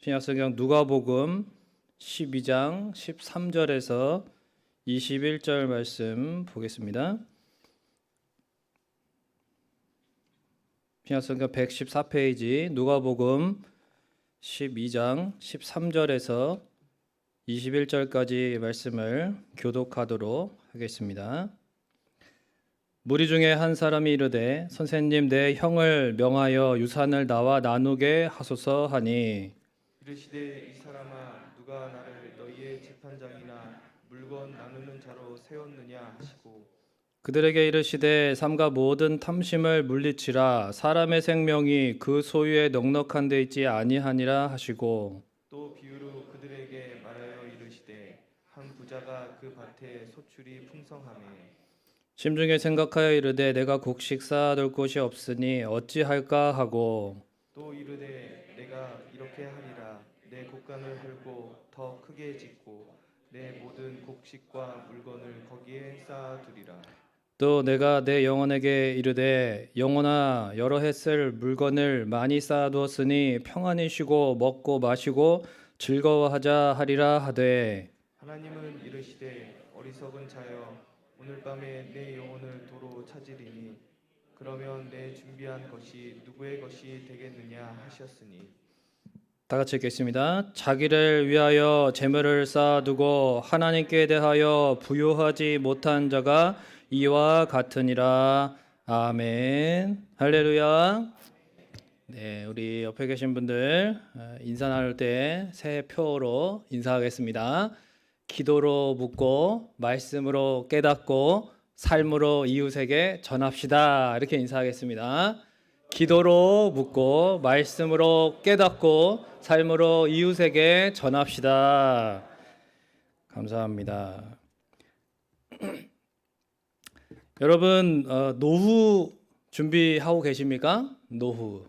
신약성경 누가복음 12장 13절에서 21절 말씀 보겠습니다. 신약성경 114페이지 누가복음 12장 13절에서 21절까지 말씀을 교독하도록 하겠습니다. 무리 중에 한 사람이 이르되 선생님 내 형을 명하여 유산을 나와 나누게 하소서 하니 이르시되 이 사람아 누가 나를 너희의 재판장이나 물건 나누는 자로 세웠느냐 하시고 그들에게 이르시되 삼가 모든 탐심을 물리치라 사람의 생명이 그 소유에 넉넉한 데 있지 아니하니라 하시고 또 비유로 그들에게 말하여 이르시되 한 부자가 그 밭에 소출이 풍성하매 심중에 생각하여 이르되 내가 곡식 쌓아둘 곳이 없으니 어찌할까 하고 또 이르되 내가 이렇게 하리라 내 곡간을 헐고 더 크게 짓고 내 모든 곡식과 물건을 거기에 쌓아두리라. 또 내가 내 영혼에게 이르되 영혼아 여러 해 쓸 물건을 많이 쌓아두었으니 평안히 쉬고 먹고 마시고 즐거워하자 하리라 하되 하나님은 이르시되 어리석은 자여 오늘 밤에 내 영혼을 도로 찾으리니 그러면 내 준비한 것이 누구의 것이 되겠느냐 하셨으니 다 같이 읽겠습니다. 자기를 위하여 재물을 쌓아두고 하나님께 대하여 부요하지 못한 자가 이와 같으니라. 아멘. 할렐루야. 네, 우리 옆에 계신 분들 인사 나눌 때 새 표로 인사하겠습니다. 기도로 묻고 말씀으로 깨닫고 삶으로 이웃에게 전합시다. 이렇게 인사하겠습니다. 기도로 묻고 말씀으로 깨닫고 삶으로 이웃에게 전합시다. 감사합니다. 여러분 노후 준비하고 계십니까? 노후.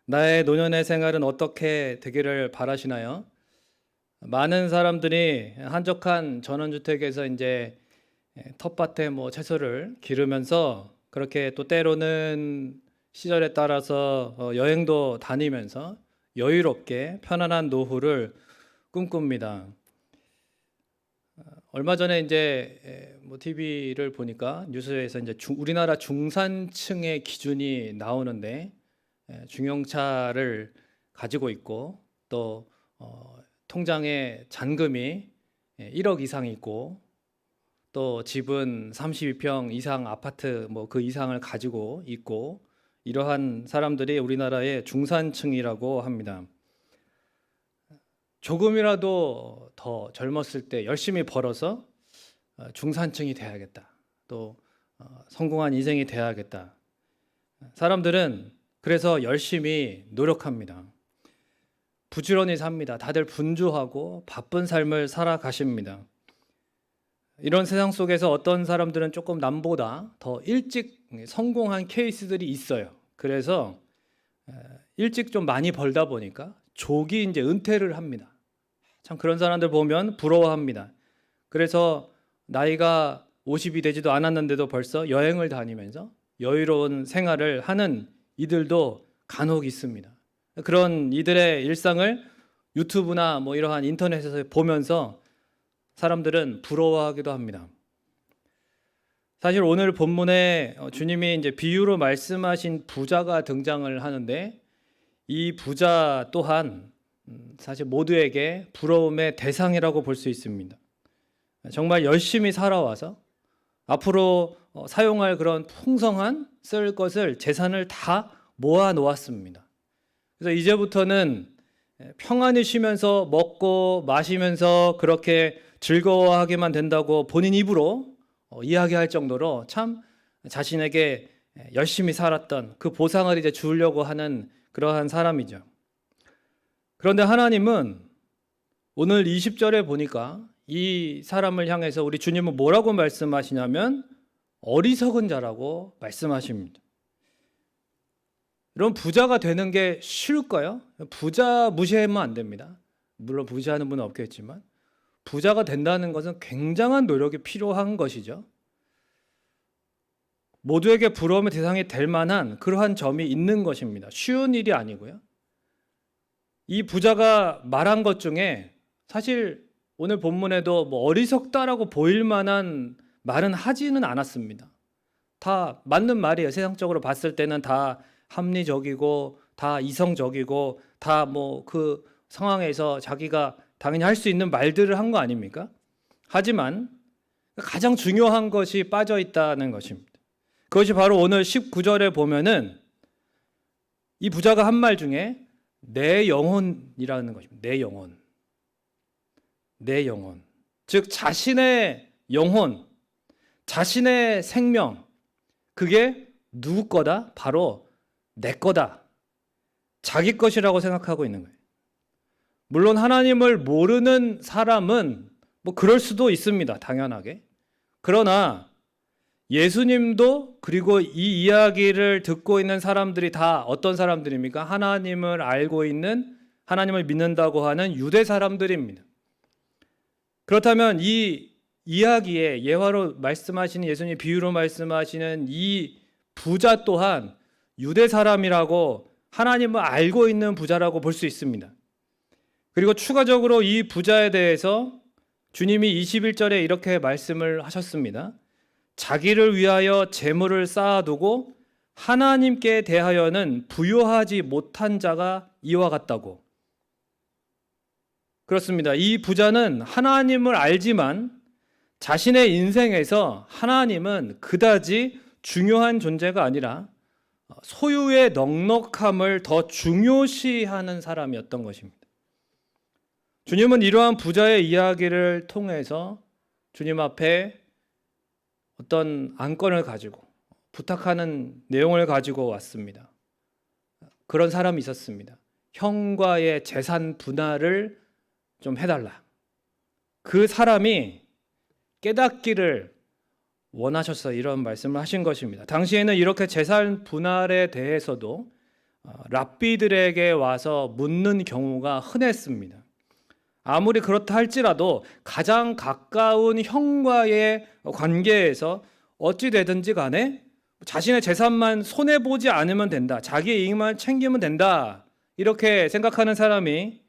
나의 노년의 생활은 어떻게 되기를 바라시나요? 많은 사람들이 한적한 전원주택에서 이제 텃밭에 채소를 기르면서 그렇게 또 때로는 시절에 따라서 여행도 다니면서 여유롭게 편안한 노후를 꿈꿉니다. 얼마 전에 이제 TV를 보니까 뉴스에서 이제 우리나라 중산층의 기준이 나오는데 중형차를 가지고 있고 또 통장에 잔금이 1억 이상 있고 또 집은 32평 이상 아파트 그 이상을 가지고 있고 이러한 사람들이 우리나라의 중산층이라고 합니다. 조금이라도 더 젊었을 때 열심히 벌어서 중산층이 돼야겠다. 또 성공한 인생이 돼야겠다. 사람들은 그래서 열심히 노력합니다. 부지런히 삽니다. 다들 분주하고 바쁜 삶을 살아가십니다. 이런 세상 속에서 어떤 사람들은 조금 남보다 더 일찍 성공한 케이스들이 있어요. 그래서 일찍 좀 많이 벌다 보니까 조기 이제 은퇴를 합니다. 참 그런 사람들 보면 부러워합니다. 그래서 나이가 50이 되지도 않았는데도 벌써 여행을 다니면서 여유로운 생활을 하는 이들도 간혹 있습니다. 그런 이들의 일상을 유튜브나 이러한 인터넷에서 보면서 사람들은 부러워하기도 합니다. 사실 오늘 본문에 주님이 이제 비유로 말씀하신 부자가 등장을 하는데 이 부자 또한 사실 모두에게 부러움의 대상이라고 볼 수 있습니다. 정말 열심히 살아와서 앞으로 사용할 그런 풍성한 쓸 것을 재산을 다 모아 놓았습니다. 그래서 이제부터는 평안히 쉬면서 먹고 마시면서 그렇게 즐거워하게만 된다고 본인 입으로 이야기할 정도로 참 자신에게 열심히 살았던 그 보상을 이제 주려고 하는 그러한 사람이죠. 그런데 하나님은 오늘 20절에 보니까 이 사람을 향해서 우리 주님은 뭐라고 말씀하시냐면 어리석은 자라고 말씀하십니다. 여러분 부자가 되는 게 쉬울까요? 부자 무시하면 안 됩니다. 물론 무시하는 분은 없겠지만 부자가 된다는 것은 굉장한 노력이 필요한 것이죠. 모두에게 부러움의 대상이 될 만한 그러한 점이 있는 것입니다. 쉬운 일이 아니고요. 이 부자가 말한 것 중에 사실 오늘 본문에도 뭐 어리석다라고 보일 만한 말은 하지는 않았습니다. 다 맞는 말이에요. 세상적으로 봤을 때는 다 합리적이고 다 이성적이고 다 뭐 그 상황에서 자기가 당연히 할 수 있는 말들을 한 거 아닙니까? 하지만 가장 중요한 것이 빠져 있다는 것입니다. 그것이 바로 오늘 19절에 보면은 이 부자가 한 말 중에 내 영혼이라는 것입니다. 내 영혼. 내 영혼. 즉 자신의 영혼, 자신의 생명, 그게 누구 거다? 바로 내 거다. 자기 것이라고 생각하고 있는 거예요. 물론 하나님을 모르는 사람은 뭐 그럴 수도 있습니다. 당연하게. 그러나 예수님도 그리고 이 이야기를 듣고 있는 사람들이 다 어떤 사람들입니까? 하나님을 알고 있는, 하나님을 믿는다고 하는 유대 사람들입니다. 그렇다면 이 이야기에 예화로 말씀하시는, 예수님 비유로 말씀하시는 이 부자 또한 유대 사람이라고, 하나님을 알고 있는 부자라고 볼 수 있습니다. 그리고 추가적으로 이 부자에 대해서 주님이 21절에 이렇게 말씀을 하셨습니다. 자기를 위하여 재물을 쌓아두고 하나님께 대하여는 부요하지 못한 자가 이와 같다고. 그렇습니다. 이 부자는 하나님을 알지만 자신의 인생에서 하나님은 그다지 중요한 존재가 아니라 소유의 넉넉함을 더 중요시하는 사람이었던 것입니다. 주님은 이러한 부자의 이야기를 통해서 주님 앞에 어떤 안건을 가지고 부탁하는 내용을 가지고 왔습니다. 그런 사람이 있었습니다. 형과의 재산 분할을 좀 해달라. 그 사람이 깨닫기를 원하셔서 이런 말씀을 하신 것입니다. 당시에는 이렇게 재산 분할에 대해서도 랍비들에게 와서 묻는 경우가 흔했습니다. 아무리 그렇다 할지라도 가장 가까운 형과의 관계에서 어찌 되든지 간에 자신의 재산만 손해보지 않으면 된다. 자기의 이익만 챙기면 된다. 이렇게 생각하는 사람이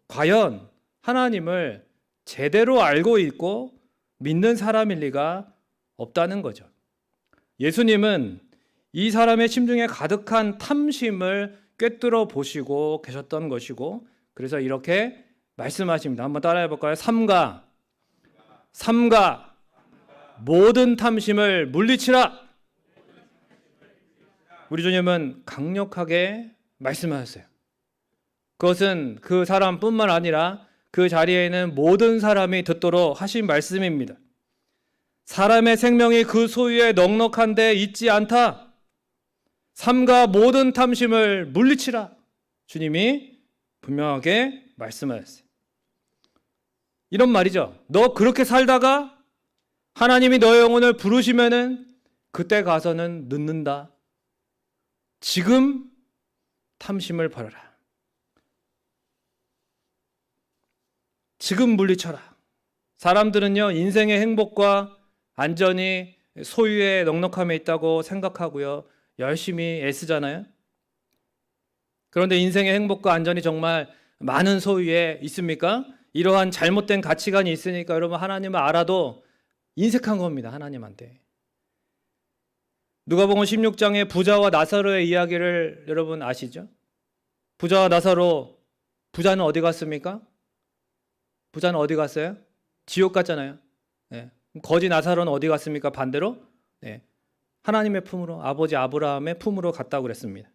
과연 하나님을 제대로 알고 있고 믿는 사람일 리가 없다는 거죠. 예수님은 이 사람의 심중에 가득한 탐심을 꿰뚫어 보시고 계셨던 것이고, 그래서 이렇게 말씀하십니다. 한번 따라해 볼까요? 삼가 모든 탐심을 물리치라. 우리 주님은 강력하게 말씀하셨어요. 그것은 그 사람뿐만 아니라 그 자리에 있는 모든 사람이 듣도록 하신 말씀입니다. 사람의 생명이 그 소유에 넉넉한데 있지 않다. 삼가 모든 탐심을 물리치라. 주님이 분명하게 말씀하셨어요. 이런 말이죠. 너 그렇게 살다가 하나님이 너의 영혼을 부르시면은 그때 가서는 늦는다. 지금 탐심을 버려라. 지금 물리쳐라. 사람들은요, 인생의 행복과 안전이 소유의 넉넉함에 있다고 생각하고요, 열심히 애쓰잖아요. 그런데 인생의 행복과 안전이 정말 많은 소유에 있습니까? 이러한 잘못된 가치관이 있으니까 여러분 하나님을 알아도 인색한 겁니다. 하나님한테. 누가복음 16장의 부자와 나사로의 이야기를 여러분 아시죠? 부자와 나사로, 부자는 어디 갔습니까? 부자는 어디 갔어요? 지옥 갔잖아요. 네. 거지 나사로는 어디 갔습니까? 반대로 네. 하나님의 품으로, 아버지 아브라함의 품으로 갔다고 그랬습니다.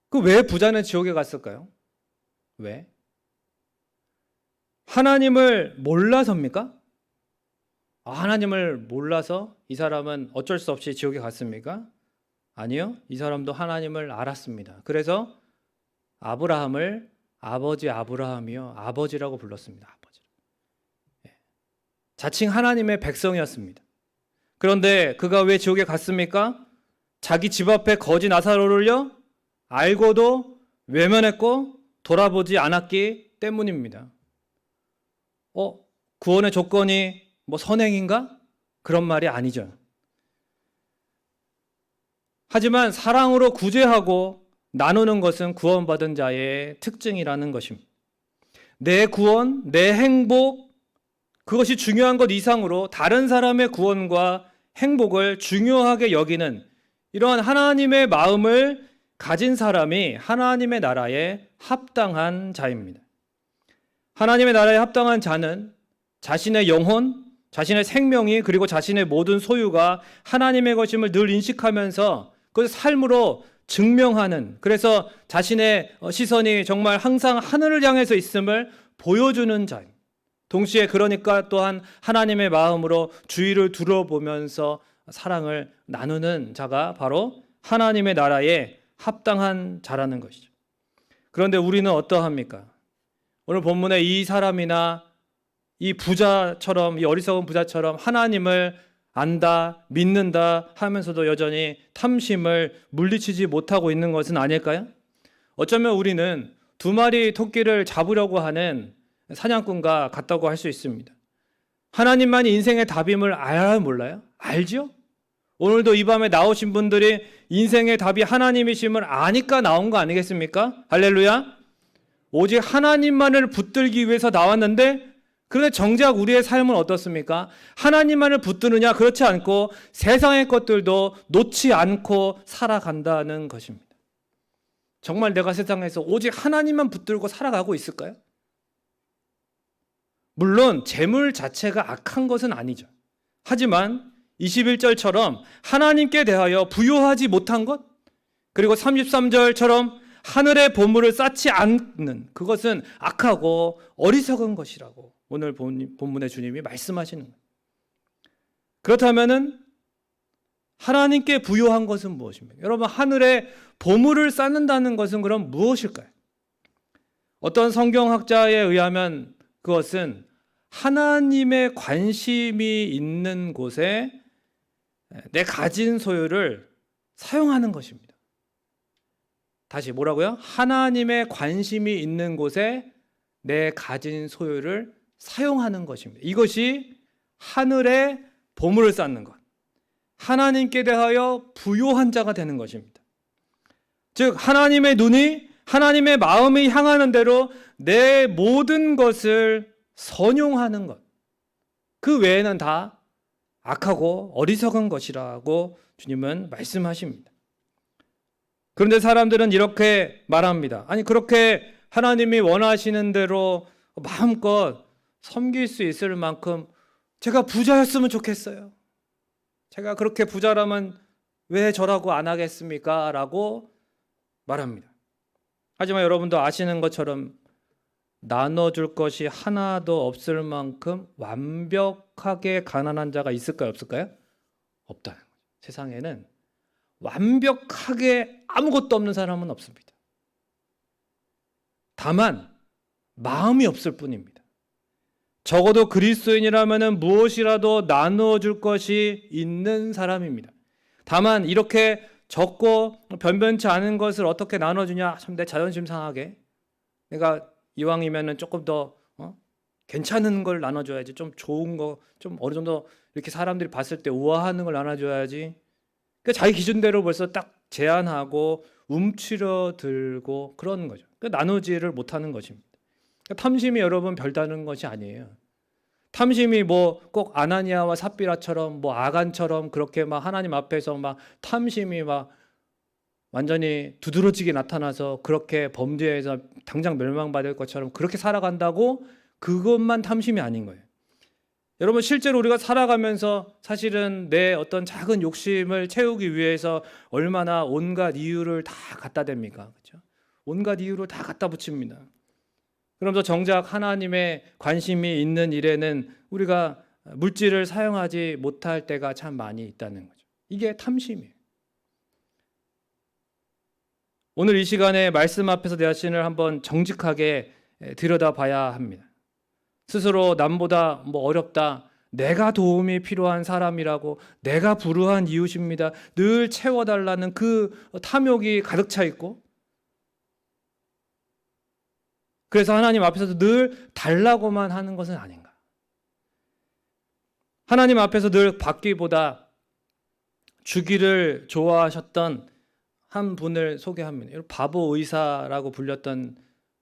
그 왜 부자는 지옥에 갔을까요? 왜? 하나님을 몰라서입니까? 하나님을 몰라서 이 사람은 어쩔 수 없이 지옥에 갔습니까? 아니요. 이 사람도 하나님을 알았습니다. 그래서 아브라함을 아버지 아브라함이요, 아버지라고 불렀습니다. 아버지. 자칭 하나님의 백성이었습니다. 그런데 그가 왜 지옥에 갔습니까? 자기 집 앞에 거지 나사로를요, 알고도 외면했고 돌아보지 않았기 때문입니다. 구원의 조건이 뭐 선행인가? 그런 말이 아니죠. 하지만 사랑으로 구제하고 나누는 것은 구원받은 자의 특징이라는 것입니다. 내 구원, 내 행복, 그것이 중요한 것 이상으로 다른 사람의 구원과 행복을 중요하게 여기는 이러한 하나님의 마음을 가진 사람이 하나님의 나라에 합당한 자입니다. 하나님의 나라에 합당한 자는 자신의 영혼, 자신의 생명이 그리고 자신의 모든 소유가 하나님의 것임을 늘 인식하면서 그 삶으로 증명하는, 그래서 자신의 시선이 정말 항상 하늘을 향해서 있음을 보여주는 자입니다. 동시에 그러니까 또한 하나님의 마음으로 주위를 둘러보면서 사랑을 나누는 자가 바로 하나님의 나라에 합당한 자라는 것이죠. 그런데 우리는 어떠합니까? 오늘 본문에 이 사람이나 이 부자처럼, 이 어리석은 부자처럼 하나님을 안다, 믿는다 하면서도 여전히 탐심을 물리치지 못하고 있는 것은 아닐까요? 어쩌면 우리는 2마리 토끼를 잡으려고 하는 사냥꾼과 같다고 할 수 있습니다. 하나님만이 인생의 답임을 알아요, 몰라요? 알죠? 오늘도 이 밤에 나오신 분들이 인생의 답이 하나님이심을 아니까 나온 거 아니겠습니까? 할렐루야! 오직 하나님만을 붙들기 위해서 나왔는데, 그런데 정작 우리의 삶은 어떻습니까? 하나님만을 붙드느냐? 그렇지 않고 세상의 것들도 놓지 않고 살아간다는 것입니다. 정말 내가 세상에서 오직 하나님만 붙들고 살아가고 있을까요? 물론 재물 자체가 악한 것은 아니죠. 하지만 21절처럼 하나님께 대하여 부요하지 못한 것, 그리고 33절처럼 하늘의 보물을 쌓지 않는 그것은 악하고 어리석은 것이라고 오늘 본문의 주님이 말씀하시는 거예요. 그렇다면은 하나님께 부요한 것은 무엇입니까? 여러분, 하늘에 보물을 쌓는다는 것은 그럼 무엇일까요? 어떤 성경학자에 의하면 그것은 하나님의 관심이 있는 곳에 내 가진 소유를 사용하는 것입니다. 다시 뭐라고요? 하나님의 관심이 있는 곳에 내 가진 소유를 사용하는 것입니다. 이것이 하늘에 보물을 쌓는 것, 하나님께 대하여 부요한 자가 되는 것입니다. 즉 하나님의 눈이, 하나님의 마음이 향하는 대로 내 모든 것을 선용하는 것, 그 외에는 다 악하고 어리석은 것이라고 주님은 말씀하십니다. 그런데 사람들은 이렇게 말합니다. 아니, 그렇게 하나님이 원하시는 대로 마음껏 섬길 수 있을 만큼 제가 부자였으면 좋겠어요. 제가 그렇게 부자라면 왜 저라고 안 하겠습니까? 라고 말합니다. 하지만 여러분도 아시는 것처럼 나눠줄 것이 하나도 없을 만큼 완벽하게 가난한 자가 있을까요? 없을까요? 없다는 거죠. 세상에는 완벽하게 아무것도 없는 사람은 없습니다. 다만 마음이 없을 뿐입니다. 적어도 그리스도인이라면 무엇이라도 나누어 줄 것이 있는 사람입니다. 다만 이렇게 적고 변변치 않은 것을 어떻게 나눠주냐? 참 내 자존심 상하게. 내가 이왕이면은 조금 더 괜찮은 걸 나눠줘야지. 좀 좋은 거, 좀 어느 정도 이렇게 사람들이 봤을 때 우아하는 걸 나눠줘야지. 그러니까 자기 기준대로 벌써 딱 제한하고 움츠려 들고 그런 거죠. 그러니까 나누지를 못하는 것입니다. 그러니까 탐심이 여러분 별다른 것이 아니에요. 탐심이 뭐 꼭 아나니아와 삽비라처럼 뭐 아간처럼 그렇게 막 하나님 앞에서 막 탐심이 막 완전히 두드러지게 나타나서 그렇게 범죄해서 당장 멸망받을 것처럼 그렇게 살아간다고 그것만 탐심이 아닌 거예요. 여러분, 실제로 우리가 살아가면서 사실은 내 어떤 작은 욕심을 채우기 위해서 얼마나 온갖 이유를 다 갖다 댑니까? 그렇죠? 온갖 이유를 다 갖다 붙입니다. 그러면서 정작 하나님의 관심이 있는 일에는 우리가 물질을 사용하지 못할 때가 참 많이 있다는 거죠. 이게 탐심이에요. 오늘 이 시간에 말씀 앞에서 내 자신을 한번 정직하게 들여다봐야 합니다. 스스로 남보다 뭐 어렵다, 내가 도움이 필요한 사람이라고, 내가 불우한 이웃입니다, 늘 채워달라는 그 탐욕이 가득 차 있고, 그래서 하나님 앞에서도 늘 달라고만 하는 것은 아닌가. 하나님 앞에서 늘 받기보다 주기를 좋아하셨던 한 분을 소개합니다. 바보 의사라고 불렸던,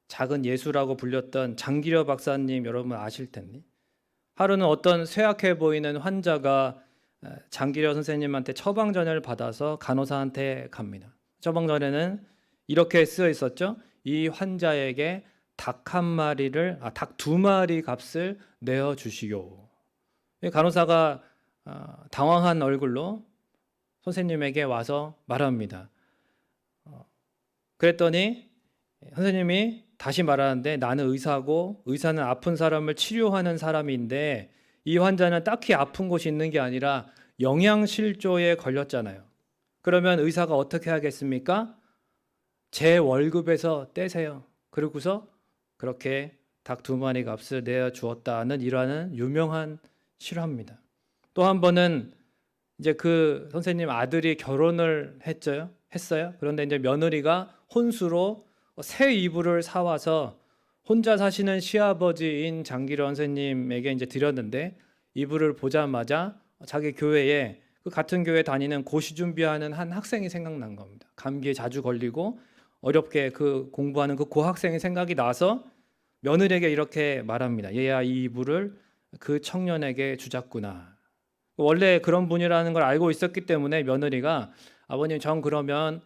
작은 예수라고 불렸던 장기려 박사님 여러분 아실 텐데, 하루는 어떤 쇠약해 보이는 환자가 장기려 선생님한테 처방전을 받아서 간호사한테 갑니다. 처방전에는 이렇게 쓰여 있었죠. 이 환자에게 닭 두 마리 값을 내어 주시오. 간호사가 당황한 얼굴로 선생님에게 와서 말합니다. 그랬더니 선생님이 다시 말하는데, 나는 의사고 의사는 아픈 사람을 치료하는 사람인데 이 환자는 딱히 아픈 곳이 있는 게 아니라 영양실조에 걸렸잖아요. 그러면 의사가 어떻게 하겠습니까? 제 월급에서 떼세요. 그러고서 그렇게 닭 두 마리 값을 내어 주었다는 일화는 유명한 실화입니다. 또 한 번은 이제 그 선생님 아들이 결혼을 했어요. 그런데 이제 며느리가 혼수로 새 이불을 사와서 혼자 사시는 시아버지인 장기려 선생님에게 이제 드렸는데, 이불을 보자마자 자기 교회에, 그 같은 교회 다니는 고시 준비하는 한 학생이 생각난 겁니다. 감기에 자주 걸리고 어렵게 그 공부하는 그 고학생이 생각이 나서 며느리에게 이렇게 말합니다. 얘야, 이 이불을 그 청년에게 주자꾸나. 원래 그런 분이라는 걸 알고 있었기 때문에 며느리가, 아버님 전 그러면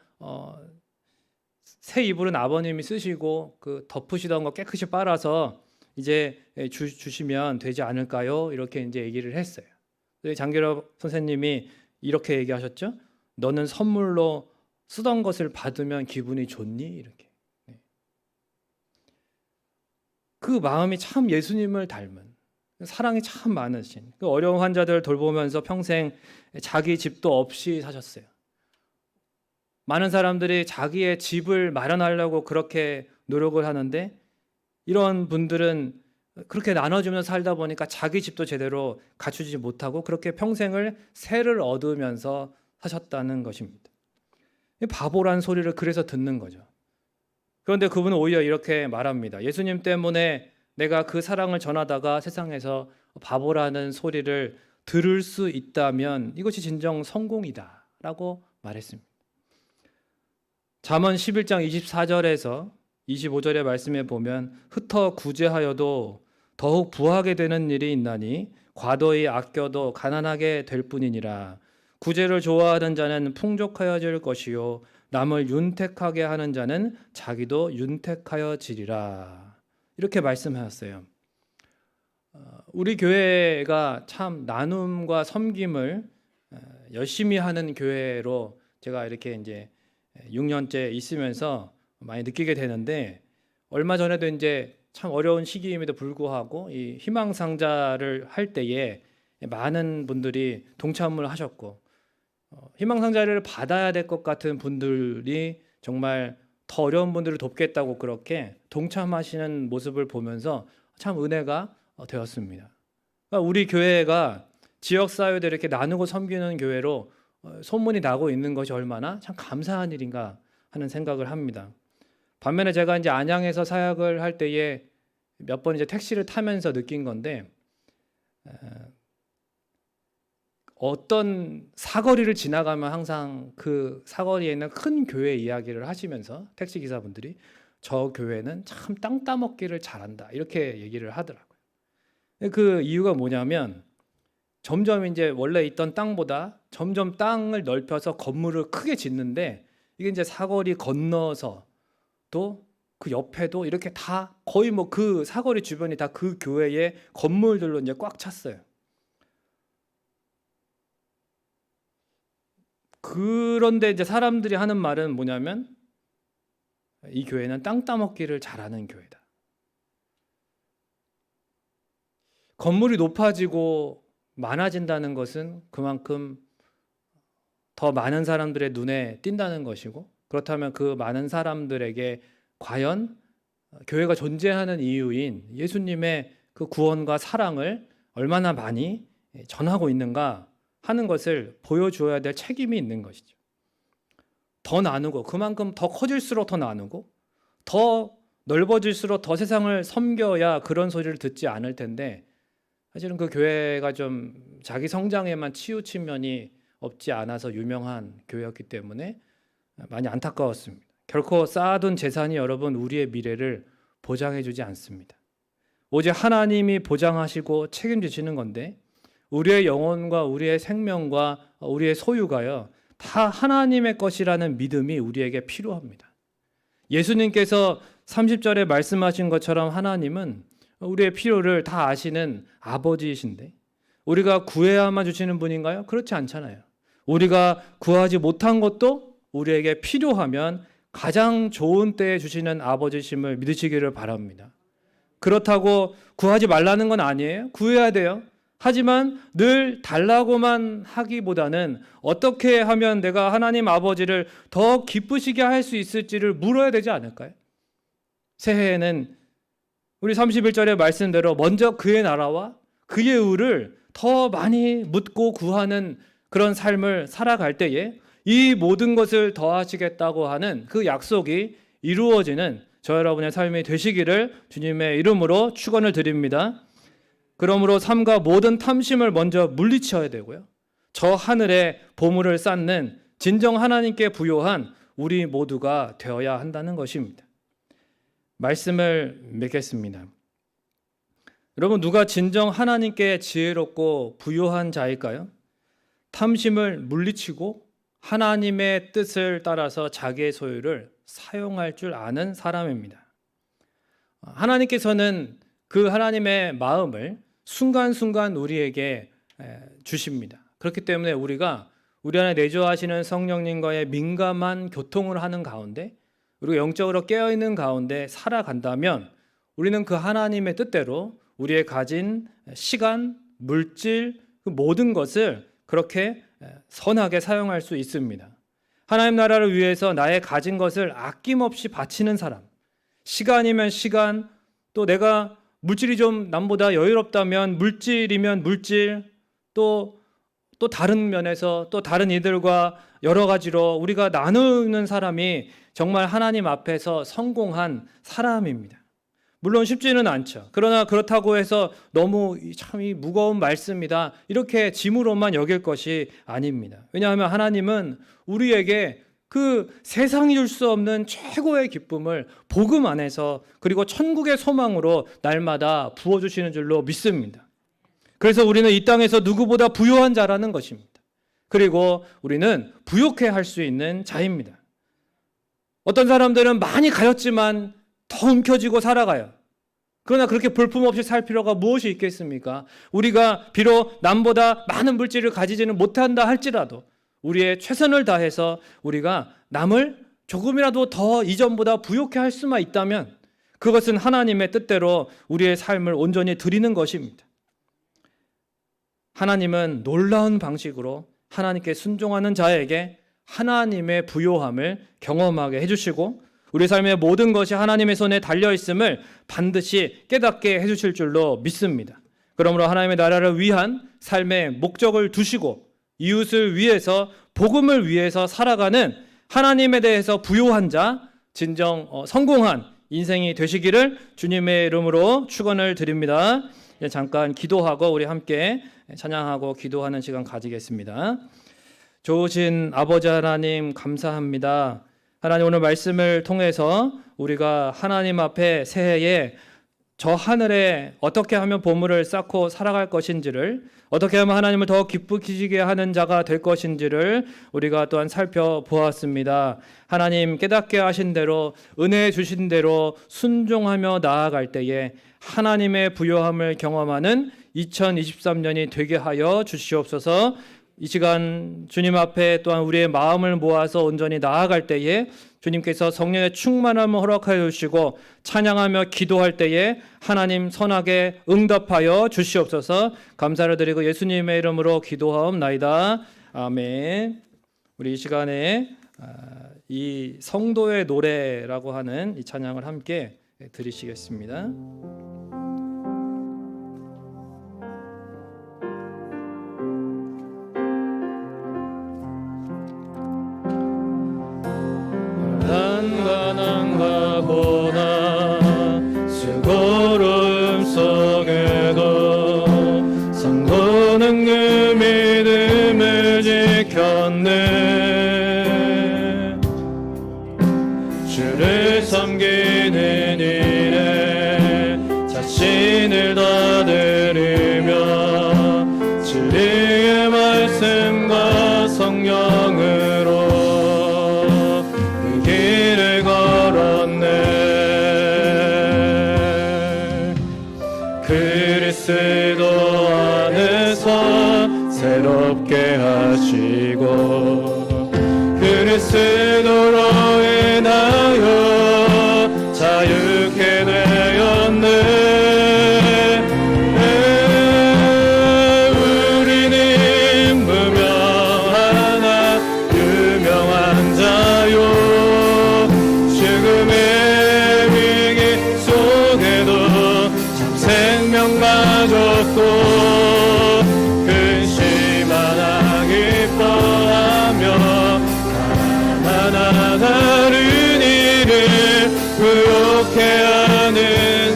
새 이불은 아버님이 쓰시고 그 덮으시던 거 깨끗이 빨아서 이제 주시면 되지 않을까요? 이렇게 이제 얘기를 했어요. 장기려 선생님이 이렇게 얘기하셨죠. 너는 선물로 쓰던 것을 받으면 기분이 좋니? 이렇게. 그 마음이 참 예수님을 닮은, 사랑이 참 많으신, 그 어려운 환자들 돌보면서 평생 자기 집도 없이 사셨어요. 많은 사람들이 자기의 집을 마련하려고 그렇게 노력을 하는데, 이런 분들은 그렇게 나눠주면서 살다 보니까 자기 집도 제대로 갖추지 못하고 그렇게 평생을 세를 얻으면서 사셨다는 것입니다. 바보란 소리를 그래서 듣는 거죠. 그런데 그분은 오히려 이렇게 말합니다. 예수님 때문에 내가 그 사랑을 전하다가 세상에서 바보라는 소리를 들을 수 있다면 이것이 진정 성공이다 라고 말했습니다. 잠언 11장 24절에서 25절의 말씀에 보면, 흩어 구제하여도 더욱 부하게 되는 일이 있나니 과도히 아껴도 가난하게 될 뿐이니라. 구제를 좋아하는 자는 풍족하여질 것이요 남을 윤택하게 하는 자는 자기도 윤택하여지리라. 이렇게 말씀하셨어요. 우리 교회가 참 나눔과 섬김을 열심히 하는 교회로 제가 이렇게 이제 6년째 있으면서 많이 느끼게 되는데, 얼마 전에도 이제 참 어려운 시기임에도 불구하고 이 희망 상자를 할 때에 많은 분들이 동참을 하셨고, 희망 상자를 받아야 될 것 같은 분들이 정말 더 어려운 분들을 돕겠다고 그렇게 동참하시는 모습을 보면서 참 은혜가 되었습니다. 그러니까 우리 교회가 지역 사회도 이렇게 나누고 섬기는 교회로 소문이 나고 있는 것이 얼마나 참 감사한 일인가 하는 생각을 합니다. 반면에 제가 이제 안양에서 사역을 할 때에 몇 번 이제 택시를 타면서 느낀 건데, 어떤 사거리를 지나가면 항상 그 사거리에 있는 큰 교회 이야기를 하시면서 택시 기사분들이 저 교회는 참 땅 따먹기를 잘한다 이렇게 얘기를 하더라고요. 그 이유가 뭐냐면, 점점 이제 원래 있던 땅보다 점점 땅을 넓혀서 건물을 크게 짓는데, 이게 이제 사거리 건너서 또 그 옆에도 이렇게 다 거의 뭐 그 사거리 주변이 다 그 교회의 건물들로 이제 꽉 찼어요. 그런데 이제 사람들이 하는 말은 뭐냐면, 이 교회는 땅 따먹기를 잘하는 교회다. 건물이 높아지고 많아진다는 것은 그만큼 더 많은 사람들의 눈에 띈다는 것이고, 그렇다면 그 많은 사람들에게 과연 교회가 존재하는 이유인 예수님의 그 구원과 사랑을 얼마나 많이 전하고 있는가 하는 것을 보여주어야 될 책임이 있는 것이죠. 더 나누고, 그만큼 더 커질수록 더 나누고, 더 넓어질수록 더 세상을 섬겨야 그런 소리를 듣지 않을 텐데, 사실은 그 교회가 좀 자기 성장에만 치우친 면이 없지 않아서 유명한 교회였기 때문에 많이 안타까웠습니다. 결코 쌓아둔 재산이 여러분 우리의 미래를 보장해 주지 않습니다. 오직 하나님이 보장하시고 책임지시는 건데 우리의 영혼과 우리의 생명과 우리의 소유가요 다 하나님의 것이라는 믿음이 우리에게 필요합니다. 예수님께서 30절에 말씀하신 것처럼 하나님은 우리의 필요를 다 아시는 아버지이신데 우리가 구해야만 주시는 분인가요? 그렇지 않잖아요. 우리가 구하지 못한 것도 우리에게 필요하면 가장 좋은 때에 주시는 아버지심을 믿으시기를 바랍니다. 그렇다고 구하지 말라는 건 아니에요. 구해야 돼요. 하지만 늘 달라고만 하기보다는 어떻게 하면 내가 하나님 아버지를 더 기쁘시게 할 수 있을지를 물어야 되지 않을까요? 새해에는 우리 31절의 말씀대로 먼저 그의 나라와 그의 의를 더 많이 묻고 구하는 그런 삶을 살아갈 때에 이 모든 것을 더하시겠다고 하는 그 약속이 이루어지는 저 여러분의 삶이 되시기를 주님의 이름으로 축원을 드립니다. 그러므로 삶과 모든 탐심을 먼저 물리쳐야 되고요. 저 하늘에 보물을 쌓는 진정 하나님께 부요한 우리 모두가 되어야 한다는 것입니다. 말씀을 맺겠습니다. 여러분, 누가 진정 하나님께 지혜롭고 부요한 자일까요? 탐심을 물리치고 하나님의 뜻을 따라서 자기의 소유를 사용할 줄 아는 사람입니다. 하나님께서는 그 하나님의 마음을 순간순간 우리에게 주십니다. 그렇기 때문에 우리가 우리 안에 내주하시는 성령님과의 민감한 교통을 하는 가운데 우리가 영적으로 깨어있는 가운데 살아간다면 우리는 그 하나님의 뜻대로 우리의 가진 시간, 물질, 그 모든 것을 그렇게 선하게 사용할 수 있습니다. 하나님 나라를 위해서 나의 가진 것을 아낌없이 바치는 사람, 시간이면 시간, 또 내가 물질이 좀 남보다 여유롭다면 물질이면 물질, 또 다른 면에서 또 다른 이들과 여러 가지로 우리가 나누는 사람이 정말 하나님 앞에서 성공한 사람입니다. 물론 쉽지는 않죠. 그러나 그렇다고 해서 너무 참 무거운 말씀이다 이렇게 짐으로만 여길 것이 아닙니다. 왜냐하면 하나님은 우리에게 그 세상이 줄 수 없는 최고의 기쁨을 복음 안에서 그리고 천국의 소망으로 날마다 부어주시는 줄로 믿습니다. 그래서 우리는 이 땅에서 누구보다 부요한 자라는 것입니다. 그리고 우리는 부욕해 할 수 있는 자입니다. 어떤 사람들은 많이 가졌지만 더 움켜쥐고 살아가요. 그러나 그렇게 볼품없이 살 필요가 무엇이 있겠습니까? 우리가 비록 남보다 많은 물질을 가지지는 못한다 할지라도 우리의 최선을 다해서 우리가 남을 조금이라도 더 이전보다 부욕해 할 수만 있다면 그것은 하나님의 뜻대로 우리의 삶을 온전히 드리는 것입니다. 하나님은 놀라운 방식으로 하나님께 순종하는 자에게 하나님의 부요함을 경험하게 해주시고 우리 삶의 모든 것이 하나님의 손에 달려있음을 반드시 깨닫게 해주실 줄로 믿습니다. 그러므로 하나님의 나라를 위한 삶의 목적을 두시고 이웃을 위해서 복음을 위해서 살아가는 하나님에 대해서 부요한 자, 진정 성공한 인생이 되시기를 주님의 이름으로 축원을 드립니다. 잠깐 기도하고 우리 함께 찬양하고 기도하는 시간 가지겠습니다. 좋으신 아버지 하나님 감사합니다. 하나님 오늘 말씀을 통해서 우리가 하나님 앞에 새해에 저 하늘에 어떻게 하면 보물을 쌓고 살아갈 것인지를 어떻게 하면 하나님을 더 기쁘시게 하는 자가 될 것인지를 우리가 또한 살펴보았습니다. 하나님 깨닫게 하신 대로 은혜 주신 대로 순종하며 나아갈 때에 하나님의 부요함을 경험하는 2023년이 되게 하여 주시옵소서. 이 시간 주님 앞에 또한 우리의 마음을 모아서 온전히 나아갈 때에 주님께서 성령의 충만함을 허락하여 주시고 찬양하며 기도할 때에 하나님 선하게 응답하여 주시옵소서. 감사를 드리고 예수님의 이름으로 기도하옵나이다. 아멘. 우리 이 시간에 이 성도의 노래라고 하는 이 찬양을 함께 드리시겠습니다. 난가난가보나 수고로움 속에도 성도는 그 믿음을 지켰네. 주를 섬기는 일에 자신을 다 드리며 진리의 말씀과 성령으로 그 길을 걸었네. 그리스도 안에서 새롭게 하시고 그리스도로 인하여 자유케 되었네. 우리는 무명하나 유명한 자요 죽음의 위기 속에도 참 생명 가졌고 근심하나 기뻐하며 하나하나 다른 일을 의욕해 하는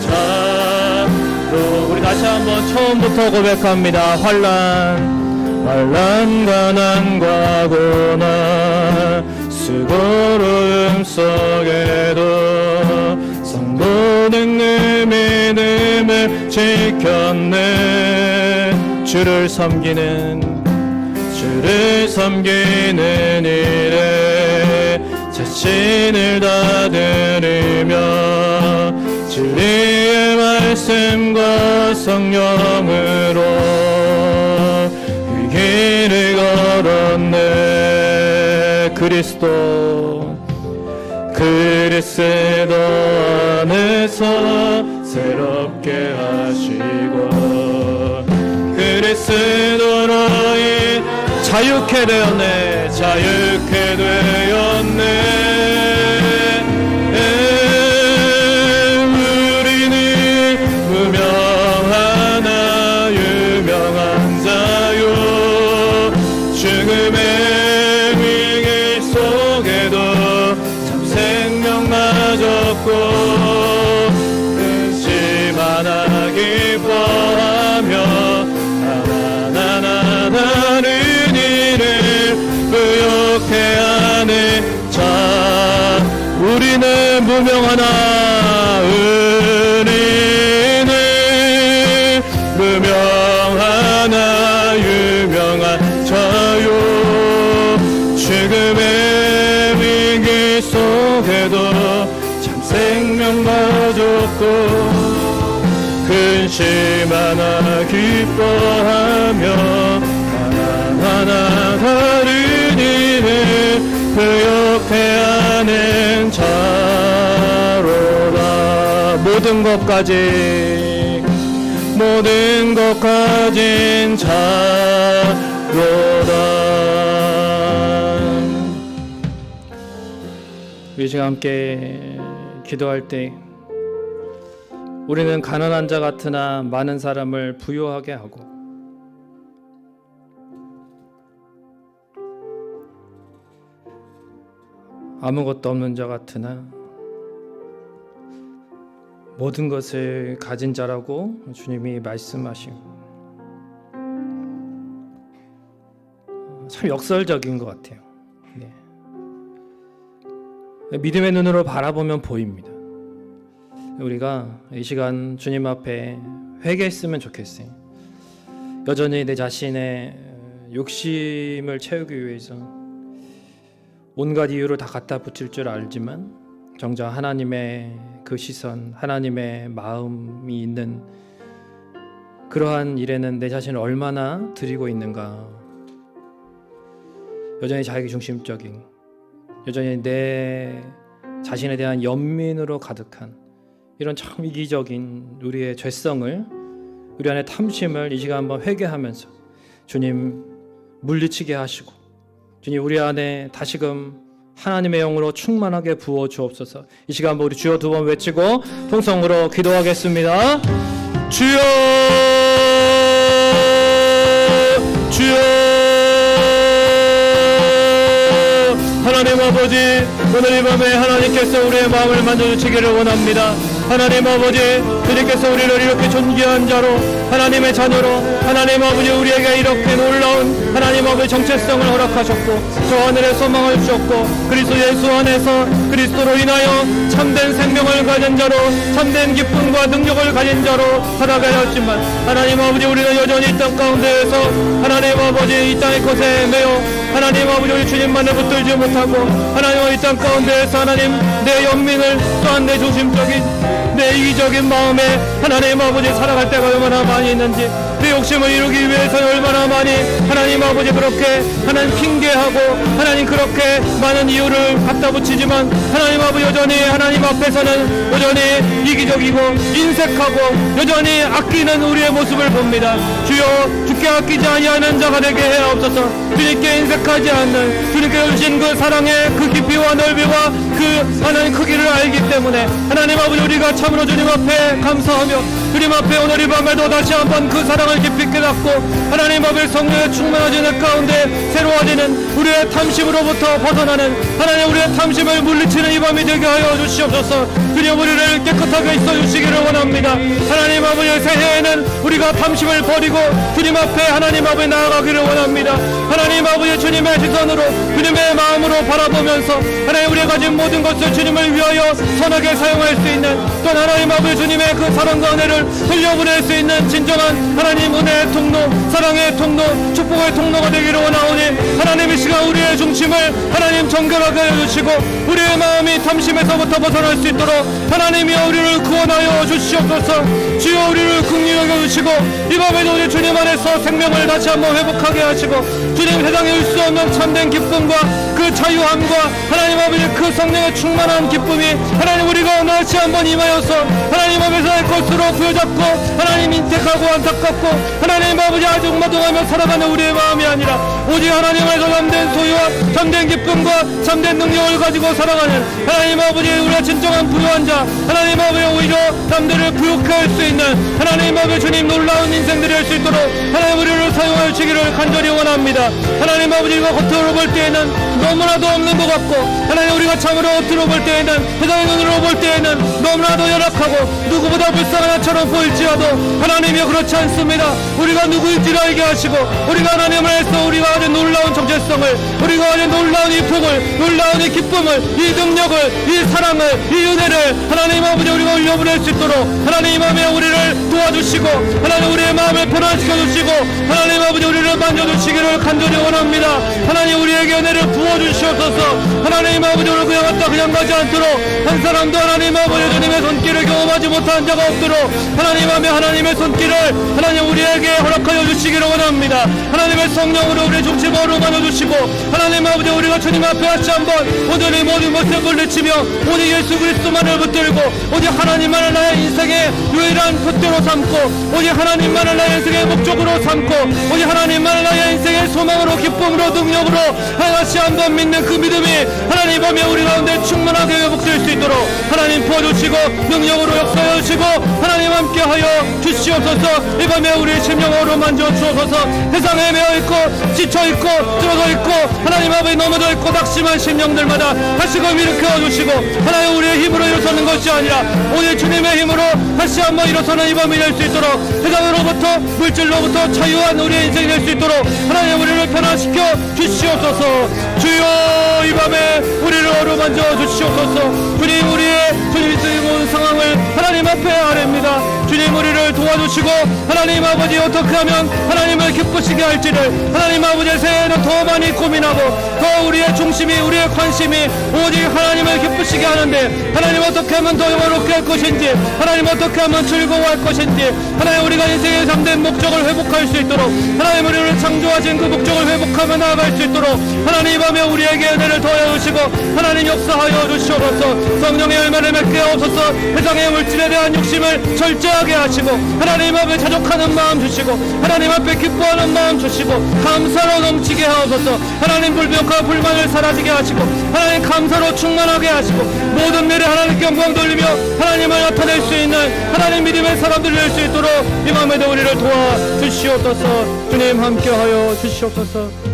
자로. 우리 다시 한번 처음부터 고백합니다. 환난 가난과 고난 수고로움 속에도 성도는 늘 믿음을 지켰네. 주를 섬기는 일에 자신을 다 드리며 진리의 말씀과 성령으로 그 길을 걸었네. 그리스도 안에서 새롭게 하시고 그리스도로 자유케 되었네. 우리는 무명하나 유명한 자요 죽음의 위기 속에도 참 생명 가졌고 근심하나 기뻐하며 하나하나 다른 의욕해 하는 자. 우리는 무명하나 유명한 자요 죽음의 위기 속에도 참 생명 가졌고 근심하나 기뻐하며 하나하나 다른 일을 의욕해 하는 자로다. 모든 것 가진 자로다. 우리 지금 함께 기도할 때 우리는 가난한 자 같으나 많은 사람을 부유하게 하고 아무것도 없는 자 같으나 모든 것을 가진 자라고 주님이 말씀하시고 참 역설적인 것 같아요. 네. 믿음의 눈으로 바라보면 보입니다. 우리가 이 시간 주님 앞에 회개했으면 좋겠어요. 여전히 내 자신의 욕심을 채우기 위해서 온갖 이유를 다 갖다 붙일 줄 알지만 정작 하나님의 그 시선, 하나님의 마음이 있는 그러한 일에는 내 자신을 얼마나 드리고 있는가. 여전히 자기 중심적인, 여전히 내 자신에 대한 연민으로 가득한 이런 참 이기적인 우리의 죄성을, 우리 안에 탐심을 이 시간 한번 회개하면서 주님 물리치게 하시고 주님 우리 안에 다시금 하나님의 영으로 충만하게 부어 주옵소서. 이 시간 우리 주여 두 번 외치고 통성으로 기도하겠습니다. 주여, 주여. 하나님 아버지, 오늘 이 밤에 하나님께서 우리의 마음을 만져주시기를 원합니다. 하나님 아버지, 주님께서 우리를 이렇게 존귀한 자로, 하나님의 자녀로, 하나님 아버지 우리에게 이렇게 놀라운 하나님 아버지 정체성을 허락하셨고, 저 하늘의 소망을 주셨고, 그리스도 예수 안에서 그리스도로 인하여 참된 생명을 가진 자로, 참된 기쁨과 능력을 가진 자로 살아가야 했지만, 하나님 아버지 우리는 여전히 이 땅 가운데에서 하나님 아버지 이 땅의 것에 매여 하나님 아버지 우리 주님만을 붙들지 못하고, 하나님 이 땅 가운데에서 하나님 내 연민을, 또한 내 조심적인 내 이기적인 마음에 하나님 아버지 살아갈 때가 얼마나 많이 있는지, 내 욕심을 이루기 위해서 얼마나 많이 하나님 아버지 그렇게 하나님 핑계하고 하나님 그렇게 많은 이유를 갖다 붙이지만, 하나님 아버지 여전히 하나님 앞에서는 여전히 이기적이고 인색하고 여전히 아끼는 우리의 모습을 봅니다. 주여, 주께 아끼지 아니하는 자가 되게 해옵소서. 주님께 인색하지 않는, 주님께 주신 그 사랑의 그 깊이와 넓이와 그 하나님 크기를 알기 때문에 하나님 아버지 우리가 참으로 주님 앞에 감사하며, 주님 앞에 오늘 이 밤에도 다시 한번 그 사랑을 깊이 깨닫고 하나님 앞에 성령의 충만해지는 가운데 새로워지는 우리의 탐심으로부터 벗어나는 하나님 우리의 탐심을 물리치는 이 밤이 되게 하여 주시옵소서. 주님 우리를 깨끗하게 있어 주시기를 원합니다. 하나님 아버지 새해에는 우리가 탐심을 버리고 주님 앞에 하나님 앞에 나아가기를 원합니다. 하나님 아버지 주님의 시선으로 주님의 마음으로 바라보면서 하나님 우리가 가진 모든 것을 주님을 위하여 선하게 사용할 수 있는, 또 하나님 아버지 주님의 그 사랑과 은혜를 흘려보낼 수 있는 진정한 하나님 은혜의 통로, 사랑의 통로, 축복의 통로가 되기를 원하오니, 하나님 이 시간 우리의 중심을 하나님 정결하게 해주시고 우리의 마음이 탐심에서부터 벗어날 수 있도록 하나님이여 우리를 구원하여 주시옵소서. 주여 우리를 긍휼히 여겨주시고 이 밤에도 우리 주님 안에서 생명을 다시 한번 회복하게 하시고, 주님 세상에 올 수 없는 참된 기쁨과 그 자유함과 하나님 아버지 그 성령의 충만한 기쁨이 하나님 우리가 다시 한번 임하여서 하나님 앞에서의 것으로 부여잡고 하나님 인택하고 안타깝고 하나님 아버지 아주 마동하며 살아가는 우리의 마음이 아니라 오직 하나님께서 참된 소유와 참된 기쁨과 참된 능력을 가지고 살아가는 하나님 아버지 우리가 진정한 부유한 자, 하나님 아버지 오히려 남들을 부욕해 할 수 있는 하나님 아버지 주님 놀라운 인생들이 할 수 있도록 하나님 우리를 사용하여 주시기를 간절히 원합니다. 하나님 아버지 우리가 겉으로 볼 때에는 너무나도 없는 것 같고, 하나님 우리가 참으로 겉으로 볼 때에는 세상의 눈으로 볼 때에는 너무나도 열악하고 누구보다 불쌍한 자처럼 보일지라도 하나님이여 그렇지 않습니다. 우리가 누구인지를 알게 하시고 우리가 하나님을 해서 우리가 아주 놀라운 정체성을, 우리가 아주 놀라운 이 복을, 놀라운 이 기쁨을, 이 능력을, 이 사랑을, 이 은혜를 하나님 아버지 우리가 올려보낼 수 있도록 하나님 마음에 우리를 도와주시고 하나님 우리의 마음을 변화시켜 주시고 하나님 아버지 우리를 만져주시기를 간절히 원합니다. 하나님 우리에게 은혜를 부어주시옵소서. 하나님 아버지 오늘 그냥 왔다 그냥 가지 않도록 한 사람도 하나님 아버지 주님의 손길을 경험하지 못한 자가 없도록 하나님 마음에 하나님의 손길을 하나님 우리에게 허락하여 주시기를 원합니다. 하나님의 성령으로 우리의 중심으로 만져주시고 하나님 아버지 우리가 주님 앞에 다시 한번 오늘 모든 것을 물리치며 오직 예수 그리스도만을 붙들고 오직 하나님만을 나의 인생의 유일한 푯대로 삼고 오직 하나님만을 나의 인생의 목적으로 삼고 오직 하나님만을 나의 인생의 소망으로 기쁨으로 능력으로 다시 한번 믿는 그 믿음이 하나님 밤에 우리 가운데 충만하게 회복될 수 있도록 하나님 부어주시고 능력으로 역사해 주시고 하나님 함께하여 주시옵소서. 이 밤에 우리의 심령으로 만져주옵소서. 세상에 매어있고 지쳐있고 쓰러져있고 하나님 앞에 넘어져 있고 낙심한 심령들마다 다시금 일으켜 주시고 하나님 우리의 힘으로 일어서는 것이 아니라 오늘 주님의 힘으로 다시 한번 일어서는 이 밤이 될 수 있도록 세상으로부터 물질로부터 자유한 우리의 인생이 될 수 있도록 하나님 우리를 변화시켜 주시옵소서. 주여 이 밤에 우리를 어루만져 주시옵소서. 주님 우리의 주님이 쓰는 상황을 하나님 앞에 아뢰입니다. 주님 우리를 도와주시고 하나님 아버지 어떻게 하면 하나님을 기쁘시게 할지를 하나님 아버지 새해에는 더 많이 고민하고 더 우리의 중심이 우리의 관심이 오직 하나님을 기쁘시게 하는데 하나님 어떻게 하면 더 영화롭게 할 것인지 하나님 어떻게 하면 즐거워할 것인지 하나님 우리가 인생의 참된 목적을 회복할 수 있도록 하나님 우리를 창조하신 그 목적을 회복하며 나아갈 수 있도록 하나님 밤에 우리에게 은혜를 더하여 주시고 하나님 역사하여 주시옵소서. 성령의 열매를 맺게 하옵소서. 세상의 물질에 대한 욕심을 절제하게 하시고 하나님 앞에 자족하는 마음 주시고 하나님 앞에 기뻐하는 마음 주시고 감사로 넘치게 하옵소서. 하나님 불평과 불만을 사라지게 하시고 하나님 감사로 충만하게 하시고 모든 일에 하나님께 영광 돌리며 하나님을 나타낼 수 있는 하나님 믿음의 사람들이 될 수 있도록 이 마음에도 우리를 도와주시옵소서. 주님 함께하여 주시옵소서.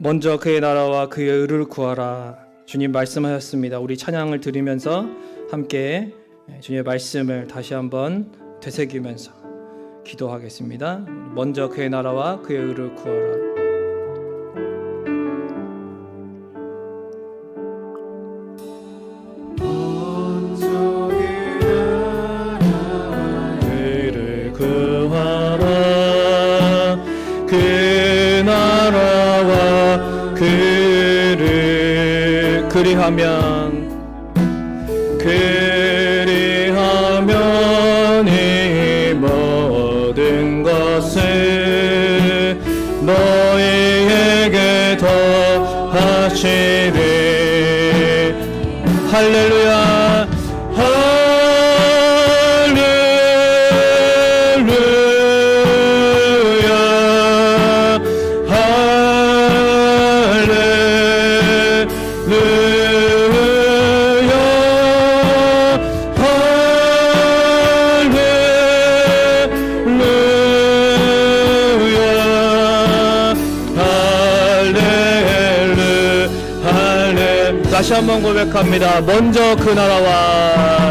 먼저 그의 나라와 그의 의를 구하라. 주님 말씀하셨습니다. 우리 찬양을 드리면서 함께 주님의 말씀을 다시 한번 되새기면서 기도하겠습니다. 먼저 그의 나라와 그의 의를 구하라. 그 나라와 그를 그리하면 이 모든 것을 너희에게 더하시리. 할렐루야. 다시 한번 고백합니다. 먼저 그 나라와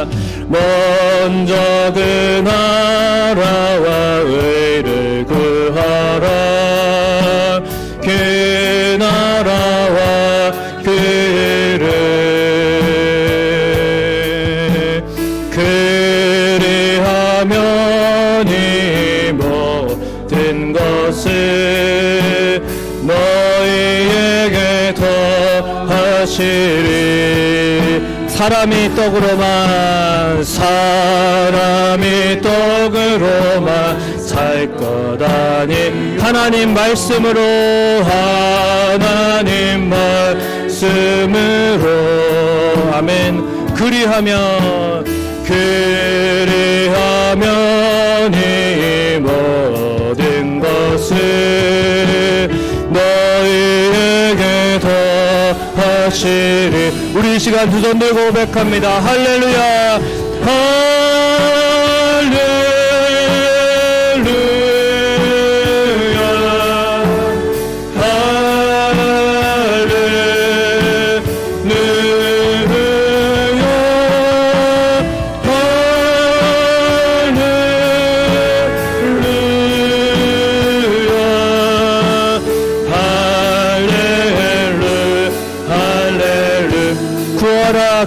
의를 구하라. 그 나라와 그 의를 그리하면 이 모든 것을 너희에게 더하시리. 사람이 떡으로만 살 것 아니 하나님 말씀으로 아멘. 그리하면 이 모든 것을 너희에게 더하시리. 우리 이 시간 두 손 들고 고백합니다. 할렐루야.